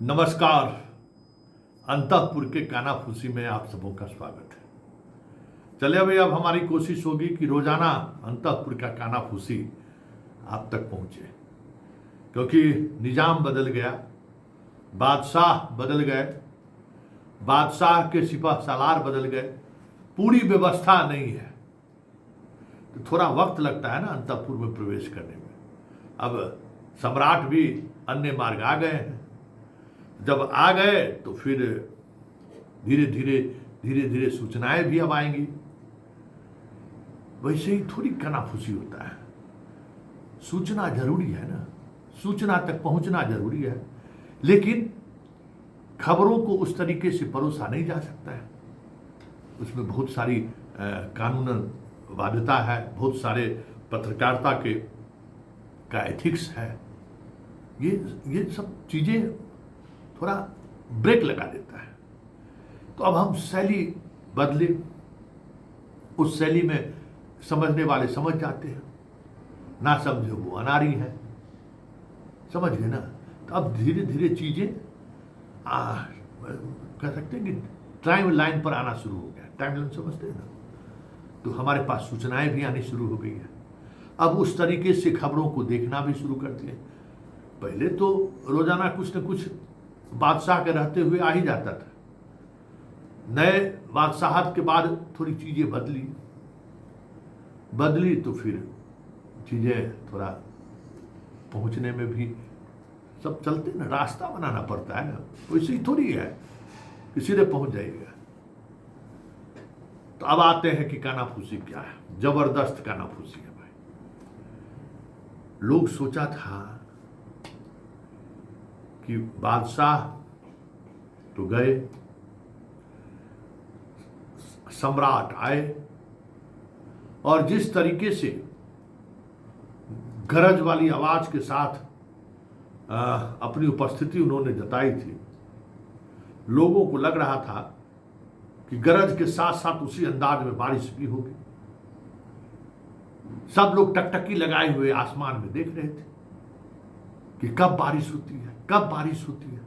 नमस्कार। अंतःपुर के कानाफूसी में आप सबों का स्वागत है। चलिए भाई, अब हमारी कोशिश होगी कि रोजाना अंतःपुर का कानाफूसी आप तक पहुंचे, क्योंकि निजाम बदल गया, बादशाह बदल गए, बादशाह के सिपह सालार बदल गए, पूरी व्यवस्था नहीं है। तो थोड़ा वक्त लगता है ना अंतःपुर में प्रवेश करने में। अब सम्राट भी अन्य मार्ग आ गए हैं। जब आ गए तो फिर धीरे धीरे सूचनाएं भी अब आएंगी। वैसे ही थोड़ी कानाफूसी होता है। सूचना जरूरी है ना, सूचना तक पहुंचना जरूरी है, लेकिन खबरों को उस तरीके से परोसा नहीं जा सकता है। उसमें बहुत सारी कानूनन बाध्यता है, बहुत सारे पत्रकारिता का एथिक्स है। ये सब चीजें थोड़ा ब्रेक लगा देता है। तो अब हम शैली बदले, उस शैली में समझने वाले समझ जाते हैं, ना समझे वो अनाड़ी है। समझ गए ना। तो अब धीरे धीरे चीजें कह सकते हैं कि टाइम लाइन पर आना शुरू हो गया। टाइम लाइन समझते हैं ना। तो हमारे पास सूचनाएं भी आनी शुरू हो गई है। अब उस तरीके से खबरों को देखना भी शुरू करते हैं। पहले तो रोजाना कुछ न कुछ बादशाह के रहते हुए आ ही जाता था। नए बादशाहत के बाद थोड़ी चीजें बदली तो फिर चीजें थोड़ा पहुंचने में भी सब चलते ना, रास्ता बनाना पड़ता है ना। वैसे ही थोड़ी है कि सीधे पहुंच जाएगा। तो अब आते हैं कि कानाफूसी क्या है। जबरदस्त कानाफूसी है भाई। लोग सोचा था कि बादशाह तो गए, सम्राट आए, और जिस तरीके से गरज वाली आवाज के साथ अपनी उपस्थिति उन्होंने जताई थी, लोगों को लग रहा था कि गरज के साथ साथ उसी अंदाज में बारिश भी होगी। सब लोग टकटकी लगाए हुए आसमान में देख रहे थे कि कब बारिश होती है, कब बारिश होती है।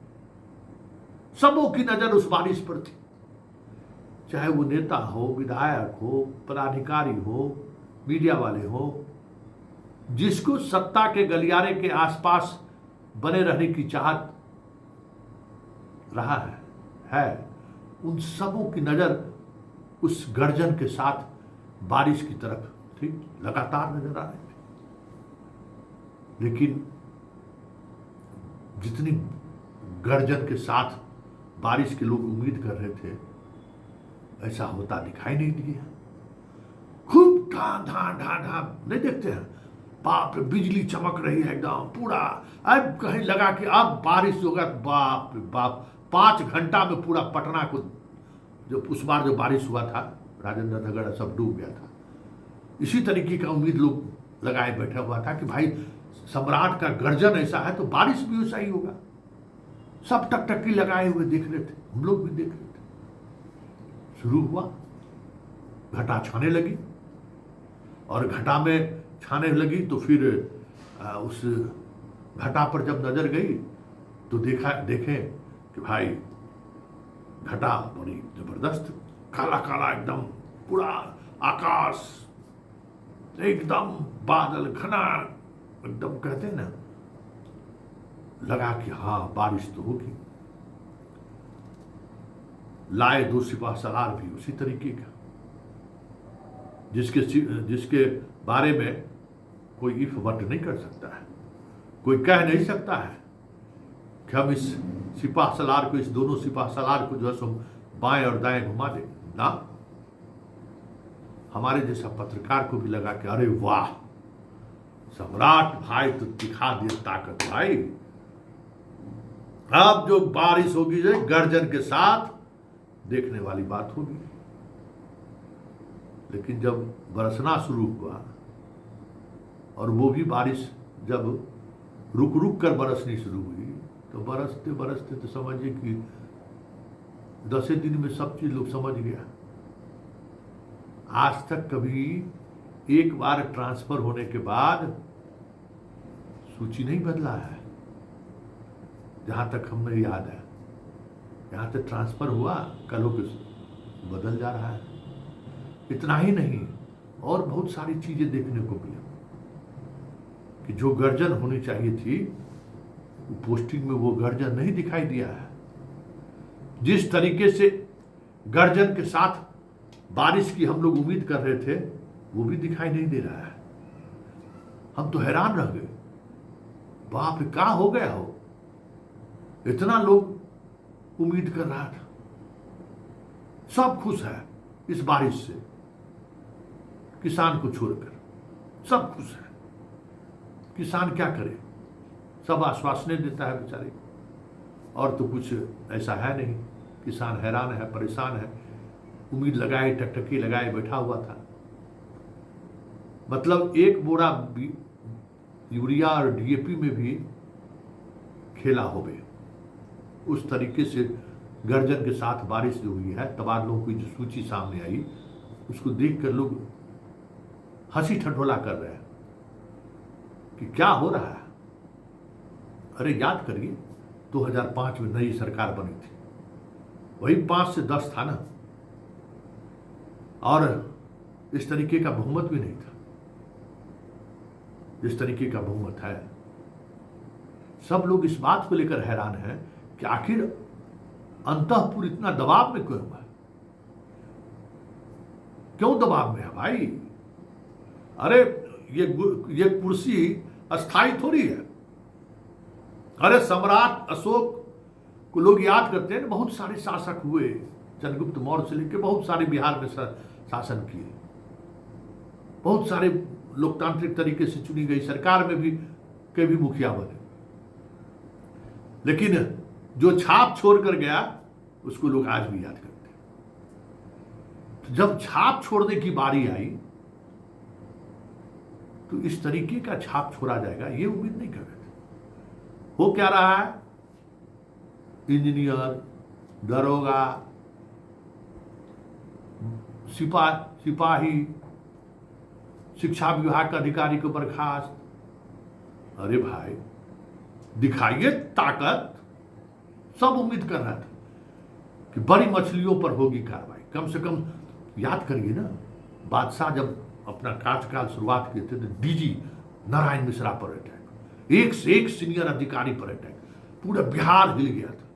सबों की नजर उस बारिश पर थी, चाहे वो नेता हो, विधायक हो, पदाधिकारी हो, मीडिया वाले हो, जिसको सत्ता के गलियारे के आसपास बने रहने की चाहत रहा है, उन सबों की नजर उस गर्जन के साथ बारिश की तरफ थी, लगातार नजर आ रही थी। लेकिन जितनी गर्जन के साथ बारिश के लोग उम्मीद कर रहे थे, ऐसा होता दिखाई नहीं दिया। खूब ढा नहीं देखते हैं, बाप रे, बिजली चमक रही है एकदम पूरा। अब कहीं लगा कि अब बारिश होगा। बाप रे बाप, 5 घंटा में पूरा पटना को, जो उस बार जो बारिश हुआ था, राजेंद्र नगर सब डूब गया था। इसी तरीके का उम्मीद लोग लगाए बैठा हुआ था कि भाई सम्राट का गर्जन ऐसा है तो बारिश भी वैसा ही होगा। सब टकटकी लगाए हुए देख रहे थे, हम लोग भी देख रहे थे। शुरू हुआ, घटा छाने लगी, और घटा में छाने लगी तो फिर उस घटा पर जब नजर गई तो देखे कि भाई घटा बड़ी जबरदस्त, काला काला एकदम पूरा आकाश, एकदम बादल घना, एकदम कहते हैं ना, लगा कि हाँ बारिश तो होगी। लाए 2 सिपह सलार भी उसी तरीके का, जिसके बारे में कोई इफ वट नहीं कर सकता है, कोई कह नहीं सकता है कि हम इस सिपह सलार को, इस दोनों सिपह सलार को जो है सो बाएं और दाएं घुमा दे ना। हमारे जैसा पत्रकार को भी लगा कि अरे वाह, सम्राट भाई तो दिखा दिए ताकत भाई। अब जो बारिश होगी जो गर्जन के साथ, देखने वाली बात होगी। लेकिन जब बरसना शुरू हुआ, और वो भी बारिश जब रुक रुक कर बरसनी शुरू हुई, तो बरसते बरसते तो समझिए कि 10 दिन में सब चीज लोग समझ गया। आज तक कभी एक बार ट्रांसफर होने के बाद सूची नहीं बदला है। जहाँ तक हमें याद है, यहाँ से ट्रांसफ़र हुआ, कल हो बदल जा रहा है। इतना ही नहीं, और बहुत सारी चीज़ें देखने को मिली कि जो गर्जन होनी चाहिए थी पोस्टिंग में, वो गर्जन नहीं दिखाई दिया है। जिस तरीके से गर्जन के साथ बारिश की हम लोग उम्मीद कर रहे थे, वो भी दिखाई नहीं दे रहा है। हम तो हैरान रह गए, बाप रे क्या हो गया हो, इतना लोग उम्मीद कर रहा था। सब खुश है इस बारिश से, किसान को छोड़कर सब खुश है। किसान क्या करे, सब आश्वासने देता है बेचारे को, और तो कुछ ऐसा है नहीं। किसान हैरान है, परेशान है, उम्मीद लगाए, टकटकी लगाए बैठा हुआ था। मतलब एक बोरा यूरिया और डीएपी में भी खेला हो गए। उस तरीके से गर्जन के साथ बारिश जो हुई है, तबादलों की जो सूची सामने आई, उसको देखकर लोग हंसी ठठोला कर रहे हैं कि क्या हो रहा है। अरे याद करिए, 2005 में नई सरकार बनी थी, वही 5 से 10 था ना, और इस तरीके का बहुमत भी नहीं था जिस तरीके का बहुमत है। सब लोग इस बात को लेकर हैरान हैं कि आखिर अंतःपुर इतना दबाव में क्यों है, क्यों दबाव में है भाई। अरे ये कुर्सी अस्थाई थोड़ी है। अरे सम्राट अशोक को लोग याद करते हैं, बहुत सारे शासक हुए, चंद्रगुप्त मौर्य से लेकर बहुत सारे बिहार में शासन किए, बहुत सारे लोकतांत्रिक तरीके से चुनी गई सरकार में भी कभी मुखिया बने, लेकिन जो छाप छोड़कर गया उसको लोग आज भी याद करते हैं। तो जब छाप छोड़ने की बारी आई तो इस तरीके का छाप छोड़ा जाएगा ये उम्मीद नहीं कर रहे थे। हो क्या रहा है, इंजीनियर, दरोगा, सिपाही, शिक्षा विभाग का अधिकारी को बर्खास्त। अरे भाई दिखाइए ताकत। सब उम्मीद कर रहा था कि बड़ी मछलियों पर होगी कार्रवाई। कम से कम याद करिए ना, बादशाह जब अपना कार्यकाल शुरुआत किए थे तो डीजी नारायण मिश्रा पर अटैक, एक से एक सीनियर अधिकारी पर अटैक, पूरा बिहार हिल गया था।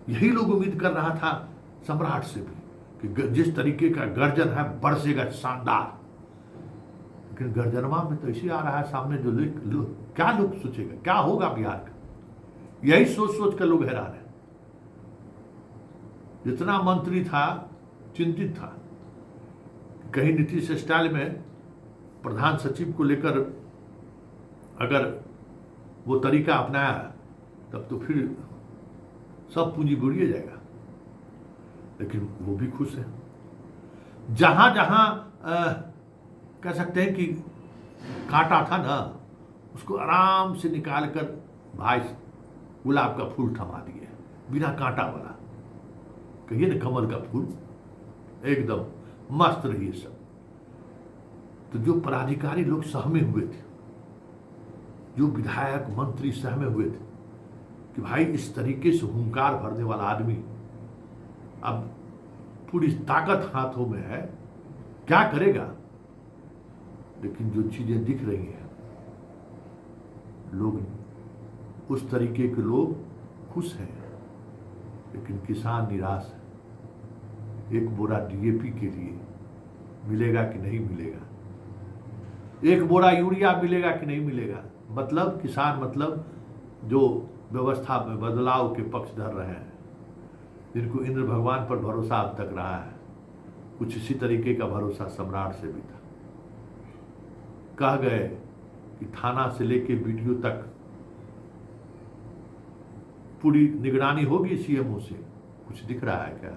यही लोग उम्मीद कर रहा था सम्राट से भी कि जिस तरीके का गर्जन है बरसेगा शानदार। लेकिन गर्जनवा में तो ऐसे आ रहा है सामने, जो क्या लोग सोचेगा, क्या होगा बिहार का, यही सोच सोच कर लोग हैरान है। जितना मंत्री था चिंतित था, कहीं नीतीश स्टाइल में प्रधान सचिव को लेकर अगर वो तरीका अपनाया तब तो फिर सब पूंजी बुड़िए जाएगा। लेकिन वो भी खुश है। जहां जहां कह सकते हैं कि कांटा था ना, उसको आराम से निकालकर भाई गुलाब का फूल थमा दिए, बिना कांटा वाला, कहिए ना कमल का फूल, एकदम मस्त रहिए सब। तो जो पदाधिकारी लोग सहमे हुए थे, जो विधायक मंत्री सहमे हुए थे कि भाई इस तरीके से हुंकार भरने वाला आदमी अब पूरी ताकत हाथों में है, क्या करेगा। लेकिन जो चीजें दिख रही हैं, लोग उस तरीके के लोग खुश हैं, लेकिन किसान निराश है। एक बोरा डीएपी के लिए मिलेगा कि नहीं मिलेगा, एक बोरा यूरिया मिलेगा कि नहीं मिलेगा। मतलब किसान, मतलब जो व्यवस्था में बदलाव के पक्षधर रहे हैं, जिनको इंद्र भगवान पर भरोसा अब तक रहा है, कुछ इसी तरीके का भरोसा सम्राट से भी था। कह गए कि थाना से लेके वीडियो तक पूरी निगरानी होगी सीएमओ से। कुछ दिख रहा है क्या?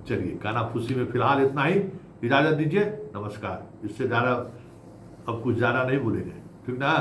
चलिए, कानाफूसी में फिलहाल इतना ही, इजाजत दीजिए, नमस्कार। इससे ज्यादा अब कुछ ज्यादा नहीं बोलेंगे, ठीक ना।